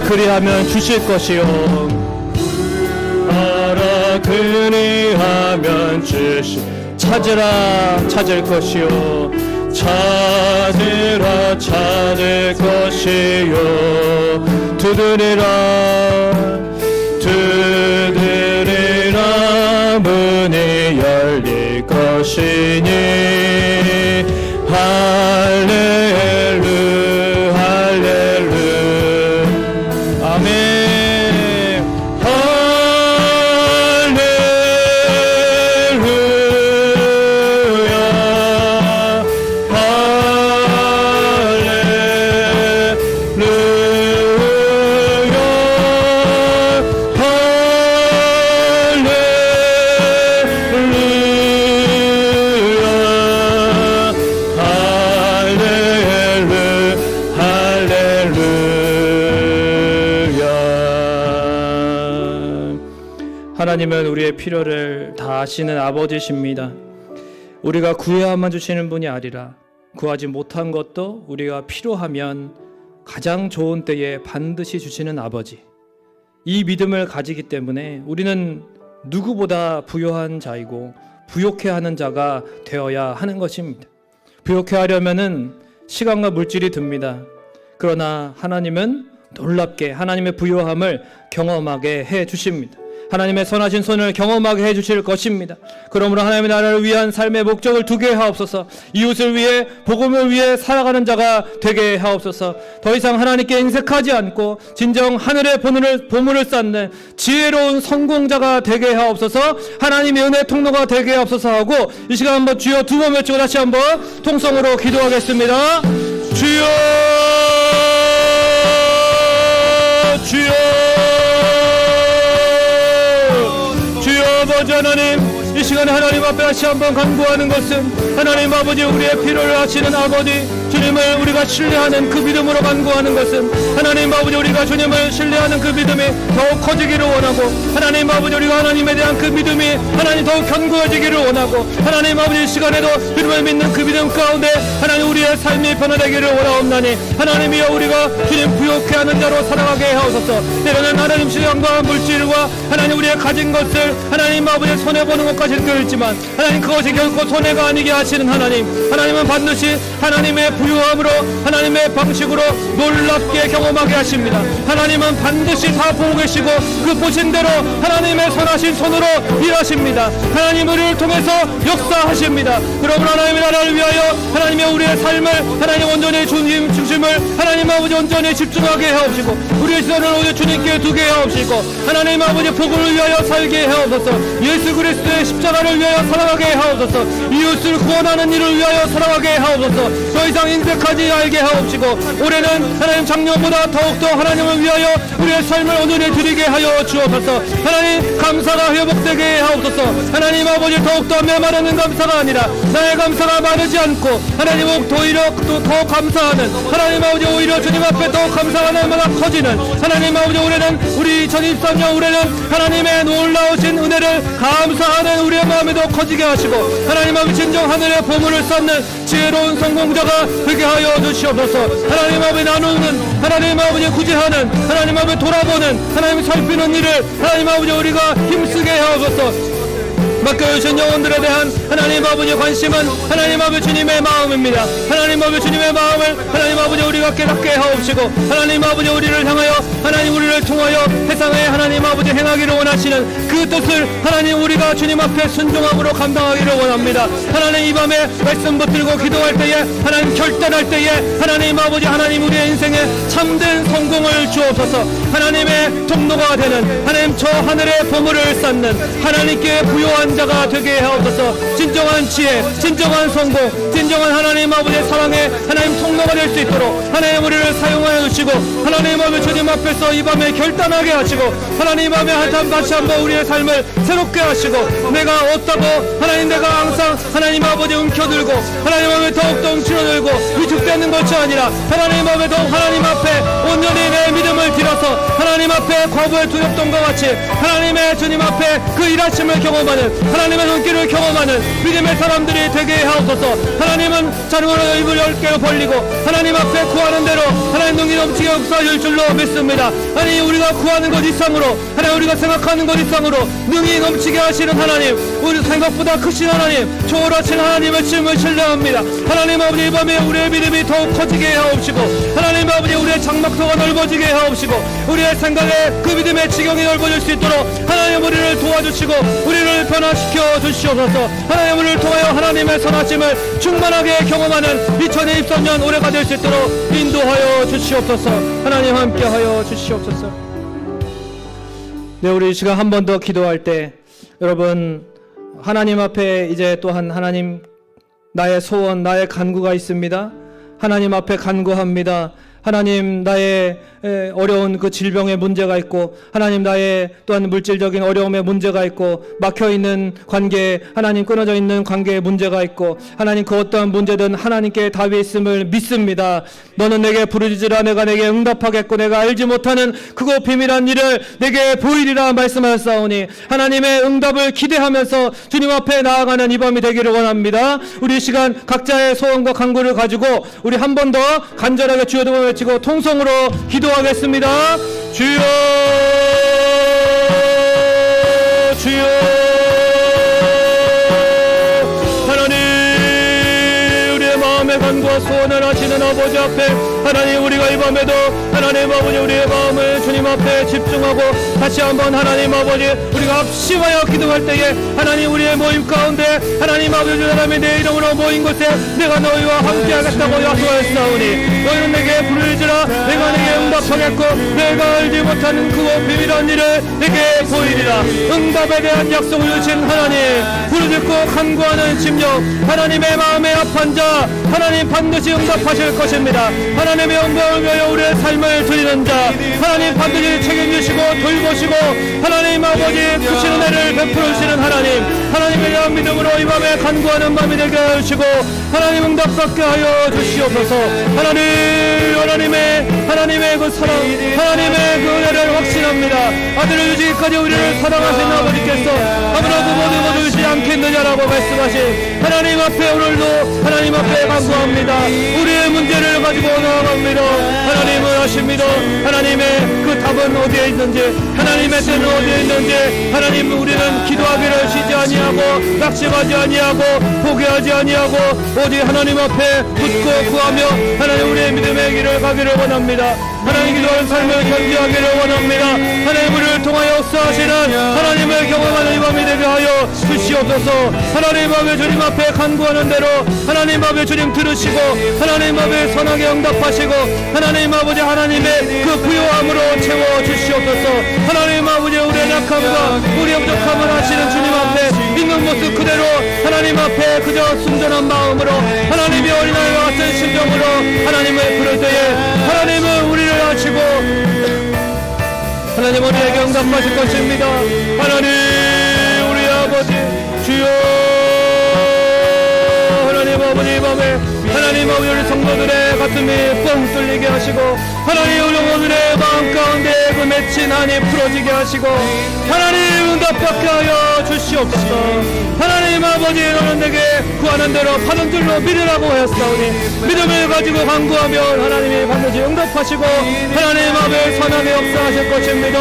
그리하면 주실 것이요. 알아 그리하면 찾으라 찾을 것이요. 찾으라 찾을 것이요. 두드리라 문이 열릴 것이니. 하나님은 우리의 필요를 다 아시는 아버지십니다. 우리가 구해야만 주시는 분이 아니라 구하지 못한 것도 우리가 필요하면 가장 좋은 때에 반드시 주시는 아버지. 이 믿음을 가지기 때문에 우리는 누구보다 부요한 자이고 부욕해 하는 자가 되어야 하는 것입니다. 부욕해 하려면은 시간과 물질이 듭니다. 그러나 하나님은 놀랍게 하나님의 부요함을 경험하게 해 주십니다. 하나님의 선하신 손을 경험하게 해주실 것입니다. 그러므로 하나님의 나라를 위한 삶의 목적을 두게 하옵소서. 이웃을 위해 복음을 위해 살아가는 자가 되게 하옵소서. 더 이상 하나님께 인색하지 않고 진정 하늘의 보물을 쌓는 지혜로운 성공자가 되게 하옵소서. 하나님의 은혜 통로가 되게 하옵소서 하고 이 시간 한번 주여 두 번 외치고 다시 한번 통성으로 기도하겠습니다. 주여 아버지 하나님, 이 시간에 하나님 앞에 다시 한번 간구하는 것은 하나님 아버지 우리의 필요를 아시는 아버지, 주님을 우리가 신뢰하는 그 믿음으로 간구하는 것은 하나님 아버지 우리가 주님을 신뢰하는 그 믿음이 더욱 커지기를 원하고 하나님 아버지 우리가 하나님에 대한 그 믿음이 하나님 더욱 견고해지기를 원하고 하나님 아버지 이 시간에도 주님을 믿는 그 믿음 가운데 하나님 우리의 삶이 변화되기를 원하옵나니 하나님이여 우리가 주님 부욕해 하는 자로 살아가게 하옵소서. 때로는 하나님 시간과 물질과 하나님 우리의 가진 것을 하나님 아버지 손해보는 것까지 느껴지지만 하나님 그것이 결코 손해가 아니게 하시는 하나님은 반드시 하나님의 부유함으로 하나님의 방식으로 놀랍게 경험하게 하십니다. 하나님은 반드시 다 보고 계시고 그 보신 대로 하나님의 선하신 손으로 일하십니다. 하나님 우리를 통해서 역사하십니다. 그러므로 하나님의 나라를 위하여 하나님의 우리의 삶을 하나님 온전히 주님 중심을 하나님 아버지 온전히 집중하게 하옵시고 우리의 시선을 오직 주님께 두게 하옵시고 하나님 아버지 복음을 위하여 살게 하옵소서. 예수 그리스도의 십자가를 위하여 살아가게 하옵소서. 이웃을 구원하는 일을 위하여 살아가게 하옵소서. 더 이상 인색하지 알게 하옵시고 올해는 하나님 작년보다 더욱더 하나님을 위하여 우리의 삶을 온전히 드리게 하여 주옵소서. 하나님 감사가 회복되게 하옵소서. 하나님 아버지 더욱더 메마르는 감사가 아니라 나의 감사가 마르지 않고 하나님 오히려 더 감사하는 하나님 아버지 오히려 주님 앞에 더 감사가 날마다 커지는 하나님 아버지 올해는 우리 2023년 올해는 하나님의 놀라우신 은혜를 감사하는 우리의 마음이 더 커지게 하시고 하나님 아버지 진정 하늘의 보물을 쌓는 지혜로운 성공자가 되게 하여 주시옵소서. 하나님 아버지 나누는 하나님 아버지 구제하는 하나님 아버지 돌아보는 하나님 살피는 일을 하나님 아버지 우리가 힘쓰게 하옵소서. 맡겨주신 영혼들에 대한 하나님 아버지 관심은 하나님 아버지 주님의 마음입니다. 하나님 아버지 주님의 마음을 하나님 아버지 우리가 깨닫게 하옵시고 하나님 아버지 우리를 향하여 하나님 우리를 통하여 세상에 하나님 아버지 행하기를 원하시는 그 뜻을 하나님 우리가 주님 앞에 순종함으로 감당하기를 원합니다. 하나님 이 밤에 말씀 붙들고 기도할 때에 하나님 결단할 때에 하나님 아버지 하나님 우리의 인생에 참된 성공을 주옵소서. 하나님의 통로가 되는 하나님 저 하늘의 보물을 쌓는 하나님께 부요한 자가 되게 하옵소서. 진정한 지혜, 진정한 성공, 진정한 하나님 아버지의 사랑의 하나님 통로가 될 수 있도록 하나님 우리를 사용하여 주시고 하나님 아버지 주님 앞에서 이 밤에 결단하게 하시고 하나님 밤에 다시 한번 우리의 삶을 새롭게 하시고 내가 얻다고 하나님 내가 항상 하나님 아버지 움켜들고 하나님 앞에 더욱더 움츠러들고 위축되는 것이 아니라 하나님 앞에 더욱 하나님 앞에 온전히 내 믿음을 들어서 하나님 앞에 과부의 두렵던과 같이 하나님의 주님 앞에 그 일하심을 경험하는 하나님의 손길을 경험하는 믿음의 사람들이 되게 하옵소서. 하나님은 자녀로 입을 10개로 벌리고 하나님 앞에 구하는 대로 하나님 능히 넘치게 역사하실 줄로 믿습니다. 아니 우리가 구하는 것 이상으로 하나님 우리가 생각하는 것 이상으로 능히 넘치게 하시는 하나님 우리 생각보다 크신 하나님 초월하신 하나님의 씀을 신뢰합니다. 하나님 아버지 이 밤에 우리의 믿음이 더욱 커지게 하옵시고 하나님 아버지 우리의 장막터가 넓어지게 하옵시고 우리의 생각에 그 믿음의 지경이 넓어질 수 있도록 하나님 우리를 도와주시고 우리를 변화시켜 주시옵소서. 하나님 우리를 통하여 하나님의 선하심을 충만하게 경험하는 2023년 올해가 될 수 있도록 인도하여 주시옵소서. 하나님 함께하여 주시옵소서. 네, 우리 이 시간 한 번 더 기도할 때 여러분 하나님 앞에 이제 또한 하나님 나의 소원 나의 간구가 있습니다. 하나님 앞에 간구합니다. 하나님 나의 어려운 그 질병의 문제가 있고 하나님 나의 또한 물질적인 어려움의 문제가 있고 막혀있는 관계 하나님 끊어져 있는 관계의 문제가 있고 하나님 그 어떠한 문제든 하나님께 답이 있음을 믿습니다. 너는 내게 부르짖으라 내가 내게 응답하겠고 내가 알지 못하는 그거 비밀한 일을 내게 보이리라 말씀하셨사오니 하나님의 응답을 기대하면서 주님 앞에 나아가는 이 밤이 되기를 원합니다. 우리 시간 각자의 소원과 간구를 가지고 우리 한 번 더 간절하게 주여 이름을 외치고 통성으로 기도하겠습니다. 주여 주여 하나님 우리의 마음의 간구와 소원을 하시는 아버지 앞에 하나님 우리가 이 밤에도 하나님 아버지 우리의 마음을 주님 앞에 집중하고 다시 한번 하나님 아버지 우리가 합심하여 기도할 때에 하나님 우리의 모임 가운데 하나님 아버지 하나님의 내 이름으로 모인 곳에 내가 너희와 함께 하겠다고 약속하였사오니 너희는 내게 부르짖으라 내가 내게 응답 하겠고 내가 알지 못하는 그와 비밀한 일을 내게 보이리라. 응답에 대한 약속을 주신 하나님, 부르짖고 간구하는 심령, 하나님의 마음에 합한 자 하나님 반드시 응답하실 것입니다. 하나님의 영광을 위하여 우리의 삶을 드리는 자 하나님 반드시 책임지시고 돌보시고 하나님 아버지 크신 은혜를 베풀으시는 하나님, 하나님에 대한 믿음으로 이 밤에 간구하는 마음이 되게 하시고 하나님 응답받게 하여 주시옵소서. 하나님의 그 사랑, 하나님의 그 은혜를 확신합니다. 아들을 주시기까지 우리를 사랑하신 아버지께서 아무라도 모두 거두지 않겠느냐라고 말씀하신 하나님 앞에 오늘도 하나님 앞에 간구합니다. 우리의 문제를 가지고 나아갑니다. 하나님은 아십니다. 하나님의 그 답은 어디에 있는지, 하나님의 때는 어디에 있는지, 하나님 우리는 기도하기를 쉬지 아니하고 낙심하지 아니하고 포기하지 아니하고 오직 하나님 앞에 붙고 구하며 하나님 우리의 믿음의 길을 가기를 원합니다. 하나님 기도하는 삶을 견디하기를 원합니다. 하나님 우리를 통하여 역사하시는 하나님을 경험하는 이 밤이 되게 하여 주시옵소서. 하나님 앞에 주님 앞에 간구하는 대로 하나님 앞에 주님 들으시고 하나님 앞에 선하게 응답하시고 하나님 아버지 하나님의 그 부요함으로 채워 주시옵소서. 하나님 아버지 우리의 약함과 우리의 부족함을 아시는 주님 앞에 있는 모습 그대로 하나님 앞에 그저 순전한 마음으로 하나님의 어린아이와 같은 심정으로 하나님을 부를 때에 하나님은 우리를 아시고 하나님 우리에게 응답하실 것입니다. 하나님 우리 아버지 주여 하나님 아버지 밤에 하나님 아버지 우리 성도들의 가슴이 뻥 뚫리게 하시고 하나님 우리 오늘의 마음 가운데 그 맺힌 한이 풀어지게 하시고 하나님 응답받게 하여 주시옵소서. 하나님 아버지 너는 내게 구하는 대로 받은 줄로 믿으라고 하였사오니 믿음을 가지고 간구하면 하나님이 반드시 응답하시고 하나님 앞에 선하게 역사하실 것입니다.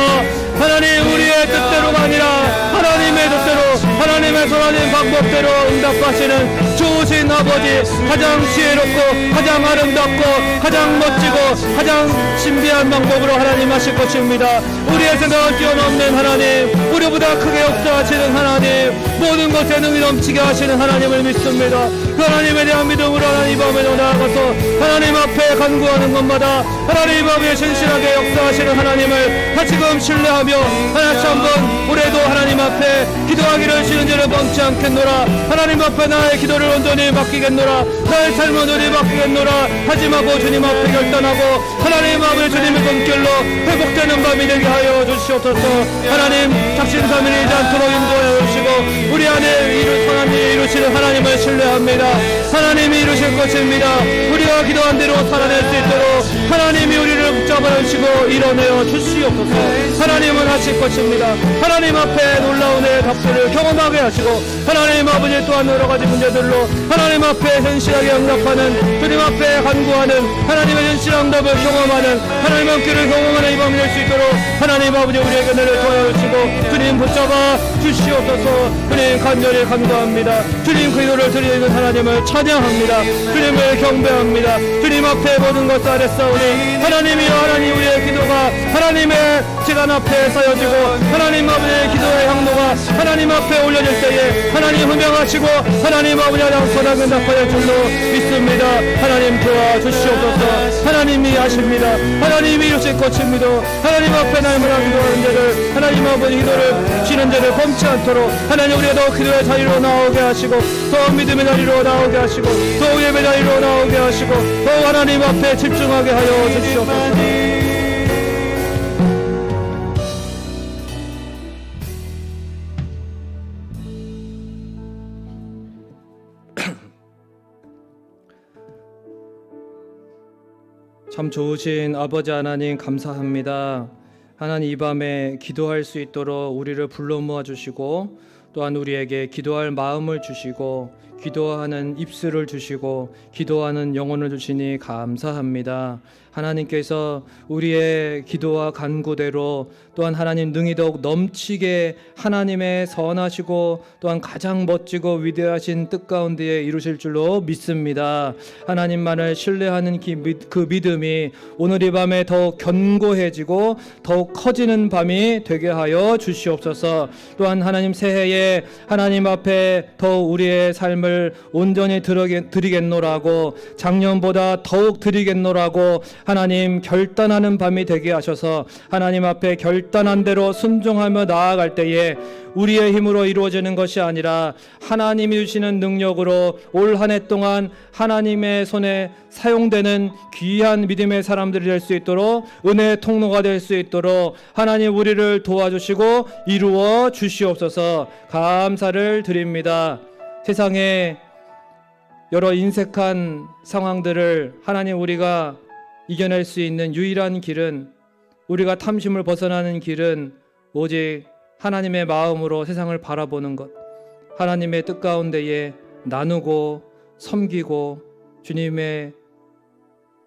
하나님 우리의 뜻대로가 아니라 하나님의 뜻대로 하나님의 선하신 방법대로 응답하시는 좋으신 아버지, 가장 지혜롭고 가장 아름답고 가장 멋지고 가장 신비한 방법으로 하나님 하실 것입니다. 우리의 생각을 뛰어넘는 하나님, 우리보다 크게 역사하시는 하나님, 모든 것에 능이 넘치게 하시는 하나님을 믿습니다. 그 하나님에 대한 믿음으로 하나님 밤에도 나아가서 하나님 앞에 간구하는 것마다 하나님 앞에 신실하게 역사하시는 하나님을 다시금 신뢰하며 다시 한번 올해도 하나님 앞에 기도하기를 쉬는 죄를 범치 않겠노라. 하나님 앞에 나의 기도를 온전히 맡기겠노라. 나의 삶을 온전히 맡기겠노라. 다짐하고 주님 앞에 결단하고 하나님 앞에 주님의 손길로 회복되는 밤이 되게 하여 주시옵소서. 하나님 작심삼일이지 않도록 인도하여 주시고 우리 안에 선한 일 이루시는 하나님을 신뢰합니다. 하나님이 이루실 것입니다. 우리가 기도한 대로 살아낼 수 있도록 하나님이 우리를 붙잡아 주시고 이뤄내어 주시옵소서. 하나님은 하실 것입니다. 하나님 앞에 놀라운 의 답들을 경험하게 하시고 하나님 아버지 또한 여러가지 문제들로 하나님 앞에 현실하게 응답하는 주님 앞에 간구하는 하나님의 현실한 응답을 경험하는 하나님 함께를 경험하는 이 밤이 될 수 있도록 하나님 아버지 우리에게 은혜를 도와주시고 주님 붙잡아 주시옵소서. 주님 간절히 간구합니다. 주님 그 기도를 드리는 하나님을 찬양합니다. 주님을 경배합니다. 주님 앞에 모든 것을 아뢰사오니 하나님이여 하나님 우리의 기도가 하나님의 시간 앞에 쌓여지고 하나님 아버지의 기도의 향로가 하나님 앞에 올려질 때에 하나님 분명하시고 하나님 아버지 가장 선하게 응답하여 줄로 믿습니다. 하나님 도와주시옵소서. 하나님이 아십니다. 하나님이 이루실 것입니다. 하나님 앞에 날마다 기도하는 자를 하나님 아버지 기도를 쉬는 자를 범치 않도록 하나님 우리가 더 기도의 자리로 나오게 하시고 더 믿음의 자리로 나오게 하시고 더 예배 자리로 나오게 하시고 더 하나님 앞에 집중하게 하여 주시옵소서. 참 좋으신 아버지 하나님 감사합니다. 하나님 이 밤에 기도할 수 있도록 우리를 불러 모아주시고 또한 우리에게 기도할 마음을 주시고 기도하는 입술을 주시고 기도하는 영혼을 주시니 감사합니다. 하나님께서 우리의 기도와 간구대로 또한 하나님 능히 더욱 넘치게 하나님의 선하시고 또한 가장 멋지고 위대하신 뜻 가운데에 이루실 줄로 믿습니다. 하나님만을 신뢰하는 그 믿음이 오늘 이 밤에 더욱 견고해지고 더욱 커지는 밤이 되게 하여 주시옵소서. 또한 하나님 새해에 때에 하나님 앞에 더 우리의 삶을 온전히 드리겠노라고, 작년보다 더욱 드리겠노라고 하나님 결단하는 밤이 되게 하셔서 하나님 앞에 결단한 대로 순종하며 나아갈 때에 우리의 힘으로 이루어지는 것이 아니라 하나님이 주시는 능력으로 올 한 해 동안 하나님의 손에 사용되는 귀한 믿음의 사람들이 될 수 있도록, 은혜의 통로가 될 수 있도록 하나님 우리를 도와주시고 이루어 주시옵소서. 감사를 드립니다. 세상에 여러 인색한 상황들을 하나님 우리가 이겨낼 수 있는 유일한 길은, 우리가 탐심을 벗어나는 길은 오직 하나님의 마음으로 세상을 바라보는 것, 하나님의 뜻 가운데에 나누고 섬기고 주님의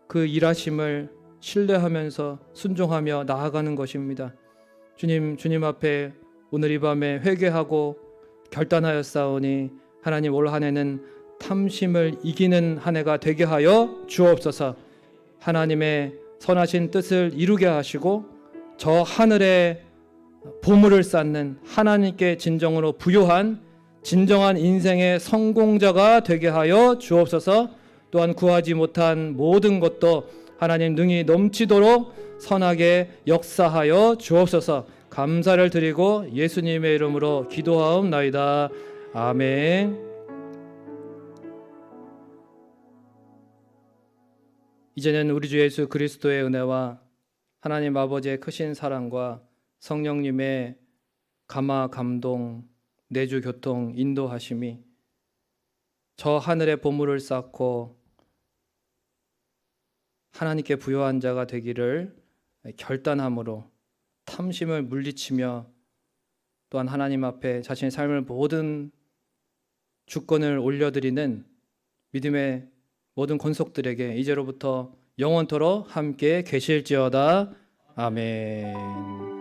그 일하심을 신뢰하면서 순종하며 나아가는 것입니다. 주님 앞에 오늘 이 밤에 회개하고 결단하였사오니 하나님 올 한 해는 탐심을 이기는 한 해가 되게 하여 주옵소서. 하나님의 선하신 뜻을 이루게 하시고 저 하늘에 보물을 쌓는 하나님께 진정으로 부요한 진정한 인생의 성공자가 되게 하여 주옵소서. 또한 구하지 못한 모든 것도 하나님 능히 넘치도록 선하게 역사하여 주옵소서. 감사를 드리고 예수님의 이름으로 기도하옵나이다. 아멘. 이제는 우리 주 예수 그리스도의 은혜와 하나님 아버지의 크신 사랑과 성령님의 감화 감동 내주 교통 인도하심이 저 하늘의 보물을 쌓고 하나님께 부요한 자가 되기를 결단함으로 탐심을 물리치며 또한 하나님 앞에 자신의 삶을 모든 주권을 올려드리는 믿음의 모든 권속들에게 이제로부터 영원토록 함께 계실지어다. 아멘.